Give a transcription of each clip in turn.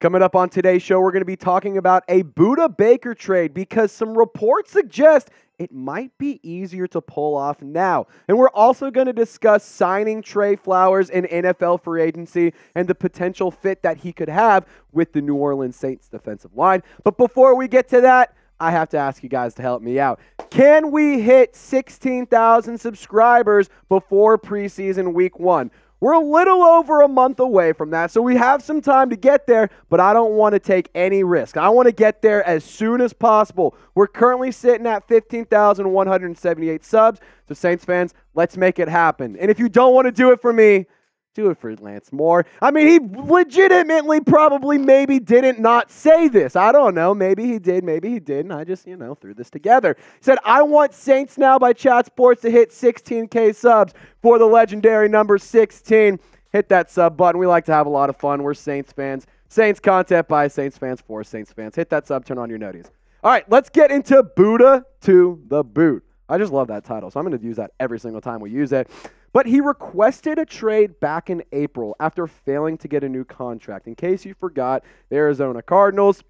Coming up on today's show, we're going to be talking about a Budda Baker trade because some reports suggest it might be easier to pull off now. And we're also going to discuss signing Trey Flowers in NFL free agency and the potential fit that he could have with the New Orleans Saints defensive line. But before we get to that, I have to ask you guys to help me out. Can we hit 16,000 subscribers before preseason week 1? We're a little over a month away from that, so we have some time to get there, but I don't want to take any risk. I want to get there as soon as possible. We're currently sitting at 15,178 subs, so Saints fans, let's make it happen. And if you don't want to do it for me, do it for Lance Moore. I mean, he legitimately probably maybe didn't not say this. I don't know. Maybe he did. Maybe he didn't. I just, threw this together. He said, I want Saints Now by Chat Sports to hit 16K subs for the legendary number 16. Hit that sub button. We like to have a lot of fun. We're Saints fans. Saints content by Saints fans for Saints fans. Hit that sub. Turn on your noties. All right, let's get into Budda to the boot. I just love that title, so I'm going to use that every single time we use it. But he requested a trade back in April after failing to get a new contract. In case you forgot, the Arizona Cardinals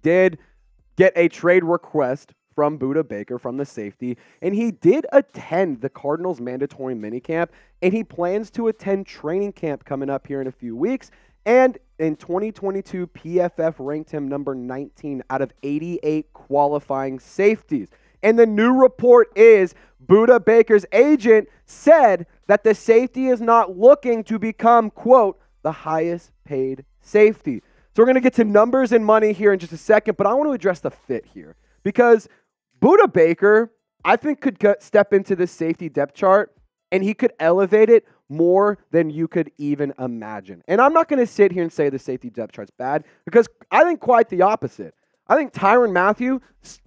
did get a trade request from Budda Baker, from the safety, and he did attend the Cardinals' mandatory minicamp, and he plans to attend training camp coming up here in a few weeks. And in 2022, PFF ranked him number 19 out of 88 qualifying safeties. And the new report is Budda Baker's agent said that the safety is not looking to become, quote, the highest paid safety. So we're going to get to numbers and money here in just a second, but I want to address the fit here because Budda Baker, I think, could step into the safety depth chart and he could elevate it more than you could even imagine. And I'm not going to sit here and say the safety depth chart's bad because I think quite the opposite. I think Tyrann Mathieu,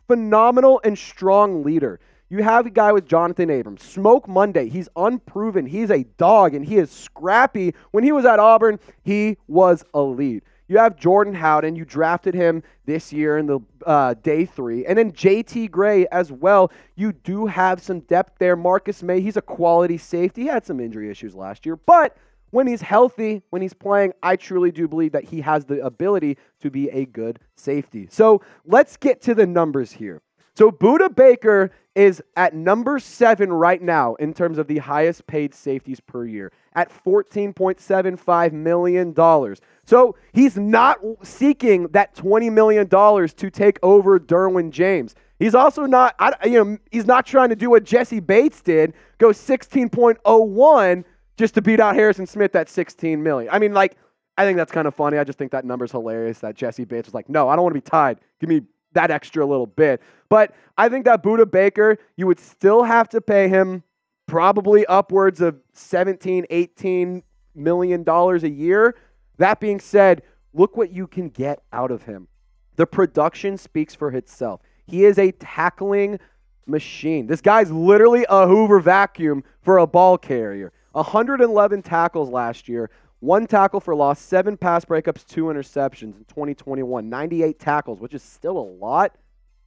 phenomenal and strong leader. You have a guy with Johnathan Abram, Smoke Monday. He's unproven. He's a dog, and he is scrappy. When he was at Auburn, he was elite. You have Jordan Howden. You drafted him this year in the day 3. And then J.T. Gray as well. You do have some depth there. Marcus Maye, he's a quality safety. He had some injury issues last year, but when he's healthy, when he's playing, I truly do believe that he has the ability to be a good safety. So let's get to the numbers here. So Budda Baker is at number 7 right now in terms of the highest paid safeties per year at $14.75 million. So he's not seeking that $20 million to take over Derwin James. He's also not, he's not trying to do what Jesse Bates did, go 16.01 just to beat out Harrison Smith at $16 million. I mean, I think that's kind of funny. I just think that number's hilarious that Jesse Bates was like, no, I don't want to be tied. Give me that extra little bit. But I think that Budda Baker, you would still have to pay him probably upwards of $17, $18 million a year. That being said, look what you can get out of him. The production speaks for itself. He is a tackling machine. This guy's literally a Hoover vacuum for a ball carrier. 111 tackles last year, 1 tackle for loss, 7 pass breakups, 2 interceptions in 2021, 98 tackles, which is still a lot,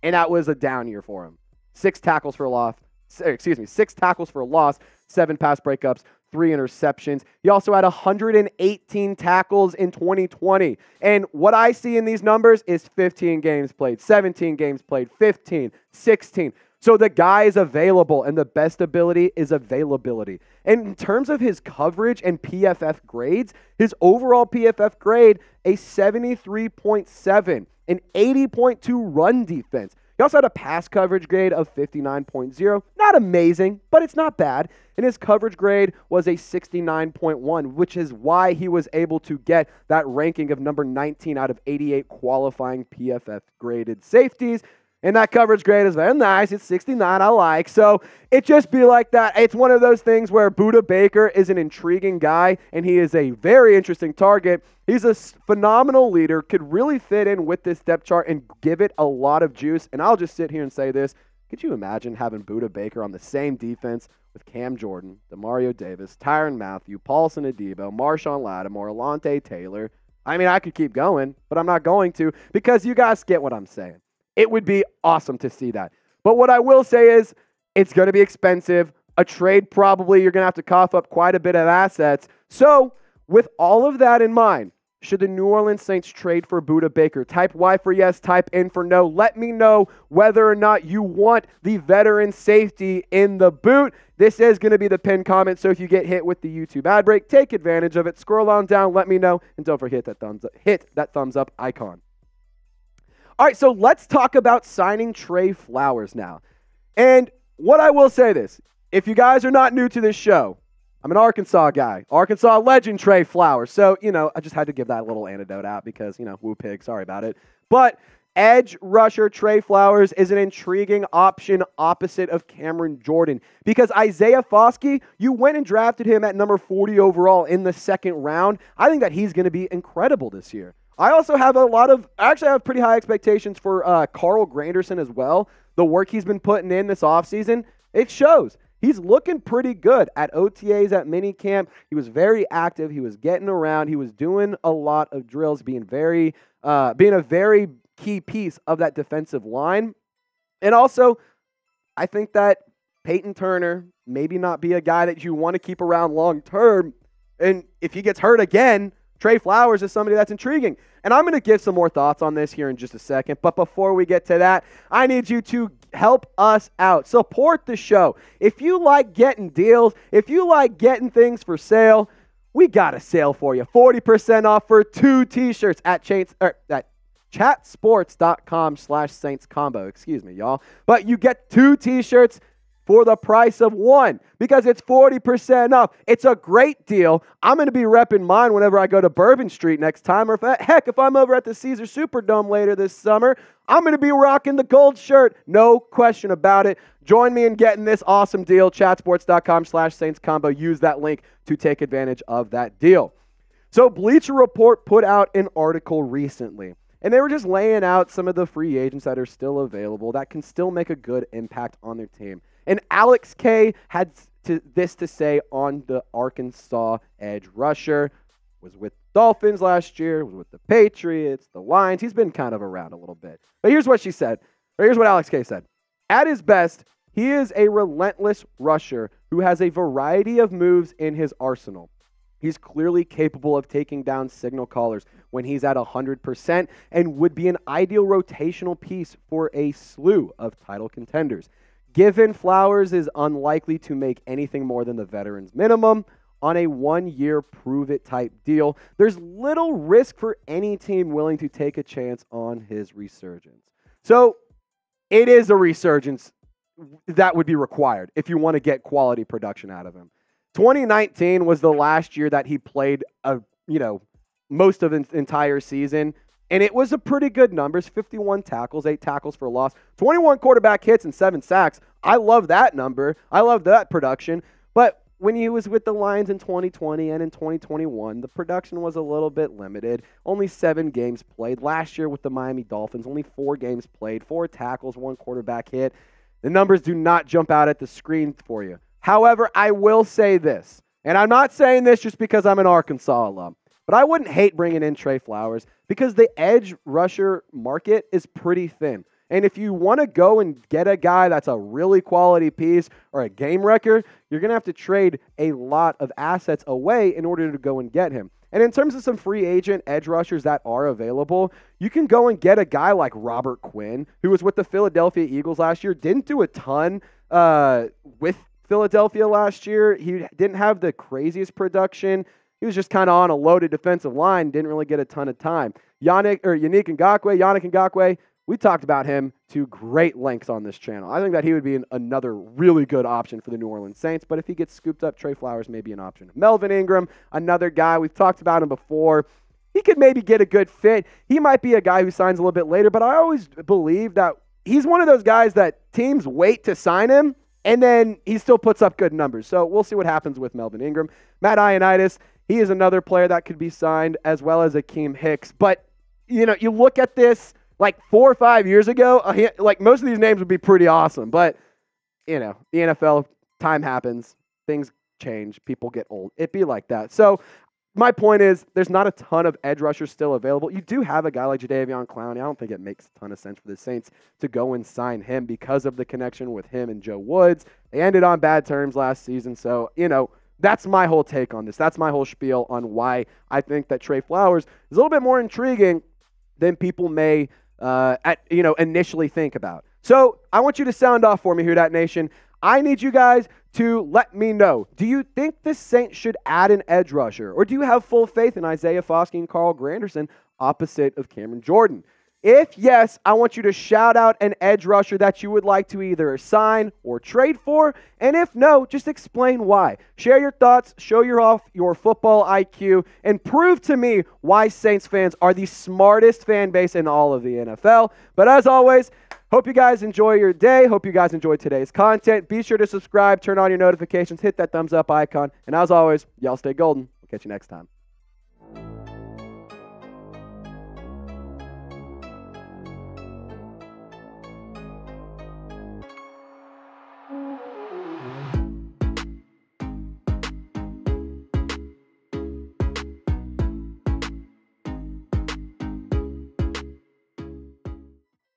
and that was a down year for him. 6 tackles for loss, 6 tackles for loss, 7 pass breakups, 3 interceptions. He also had 118 tackles in 2020. And what I see in these numbers is 15 games played, 17 games played, 15, 16. So the guy is available, and the best ability is availability. And in terms of his coverage and PFF grades, his overall PFF grade, a 73.7, an 80.2 run defense. He also had a pass coverage grade of 59.0. Not amazing, but it's not bad. And his coverage grade was a 69.1, which is why he was able to get that ranking of number 19 out of 88 qualifying PFF graded safeties. And that coverage grade is very nice. It's 69, I like. So it just be like that. It's one of those things where Budda Baker is an intriguing guy, and he is a very interesting target. He's a phenomenal leader, could really fit in with this depth chart and give it a lot of juice. And I'll just sit here and say this. Could you imagine having Budda Baker on the same defense with Cam Jordan, Demario Davis, Tyrann Mathieu, Paulson Adebo, Marshawn Lattimore, Alontae Taylor? I mean, I could keep going, but I'm not going to because you guys get what I'm saying. It would be awesome to see that. But what I will say is it's going to be expensive. A trade, probably you're going to have to cough up quite a bit of assets. So with all of that in mind, should the New Orleans Saints trade for Budda Baker? Type Y for yes, type N for no. Let me know whether or not you want the veteran safety in the boot. This is going to be the pinned comment, so if you get hit with the YouTube ad break, take advantage of it. Scroll on down, let me know, and don't forget that hit that thumbs up icon. All right, so let's talk about signing Trey Flowers now. And what I will say this, if you guys are not new to this show, I'm an Arkansas guy. Arkansas legend Trey Flowers. So, I just had to give that little anecdote out because, woo pig, sorry about it. But edge rusher Trey Flowers is an intriguing option opposite of Cameron Jordan because Isaiah Foskey, you went and drafted him at number 40 overall in the second round. I think that he's going to be incredible this year. I also have I have pretty high expectations for Carl Granderson as well. The work he's been putting in this offseason, it shows. He's looking pretty good at OTAs, at minicamp. He was very active. He was getting around. He was doing a lot of drills, being a very key piece of that defensive line. And also, I think that Peyton Turner maybe not be a guy that you want to keep around long term. And if he gets hurt again, Trey Flowers is somebody that's intriguing. And I'm going to give some more thoughts on this here in just a second. But before we get to that, I need you to help us out. Support the show. If you like getting deals, if you like getting things for sale, we got a sale for you. 40% off for 2 t-shirts at chatsports.com/Saints combo. Excuse me, y'all. But you get 2 t-shirts for the price of 1 because it's 40% off. It's a great deal. I'm going to be repping mine whenever I go to Bourbon Street next time. Or if I'm over at the Caesar Superdome later this summer, I'm going to be rocking the gold shirt. No question about it. Join me in getting this awesome deal. Chatsports.com/Saints combo. Use that link to take advantage of that deal. So Bleacher Report put out an article recently, and they were just laying out some of the free agents that are still available that can still make a good impact on their team. And Alex K had this to say on the Arkansas edge rusher. Was with Dolphins last year, was with the Patriots, the Lions. He's been kind of around a little bit. But here's what she said. Or here's what Alex K said. At his best, he is a relentless rusher who has a variety of moves in his arsenal. He's clearly capable of taking down signal callers when he's at 100% and would be an ideal rotational piece for a slew of title contenders. Given Flowers is unlikely to make anything more than the veterans minimum on a 1-year prove-it type deal, there's little risk for any team willing to take a chance on his resurgence. So it is a resurgence that would be required if you want to get quality production out of him. 2019 was the last year that he played most of the entire season. And it was a pretty good numbers, 51 tackles, 8 tackles for a loss, 21 quarterback hits, and 7 sacks. I love that number. I love that production. But when he was with the Lions in 2020 and in 2021, the production was a little bit limited. Only 7 games played. Last year with the Miami Dolphins, only 4 games played, 4 tackles, 1 quarterback hit. The numbers do not jump out at the screen for you. However, I will say this, and I'm not saying this just because I'm an Arkansas alum, but I wouldn't hate bringing in Trey Flowers because the edge rusher market is pretty thin. And if you want to go and get a guy that's a really quality piece or a game wrecker, you're going to have to trade a lot of assets away in order to go and get him. And in terms of some free agent edge rushers that are available, you can go and get a guy like Robert Quinn, who was with the Philadelphia Eagles last year, didn't do a ton with Philadelphia last year. He didn't have the craziest production. He was just kind of on a loaded defensive line, didn't really get a ton of time. Yannick Ngakoue, we talked about him to great lengths on this channel. I think that he would be another really good option for the New Orleans Saints, but if he gets scooped up, Trey Flowers may be an option. Melvin Ingram, another guy, we've talked about him before. He could maybe get a good fit. He might be a guy who signs a little bit later, but I always believe that he's one of those guys that teams wait to sign him, and then he still puts up good numbers. So we'll see what happens with Melvin Ingram. Matt Ioannidis, he is another player that could be signed, as well as Akeem Hicks. But, you look at this like 4 or 5 years ago, like most of these names would be pretty awesome. But, the NFL, time happens. Things change. People get old. It'd be like that. So my point is there's not a ton of edge rushers still available. You do have a guy like Jadeveon Clowney. I don't think it makes a ton of sense for the Saints to go and sign him because of the connection with him and Joe Woods. They ended on bad terms last season. So, That's my whole take on this. That's my whole spiel on why I think that Trey Flowers is a little bit more intriguing than people may initially think about. So I want you to sound off for me here, that nation. I need you guys to let me know. Do you think the Saints should add an edge rusher? Or do you have full faith in Isaiah Foskey and Carl Granderson opposite of Cameron Jordan? If yes, I want you to shout out an edge rusher that you would like to either sign or trade for. And if no, just explain why. Share your thoughts, show off your football IQ, and prove to me why Saints fans are the smartest fan base in all of the NFL. But as always, hope you guys enjoy your day. Hope you guys enjoyed today's content. Be sure to subscribe, turn on your notifications, hit that thumbs up icon. And as always, y'all stay golden. We'll catch you next time.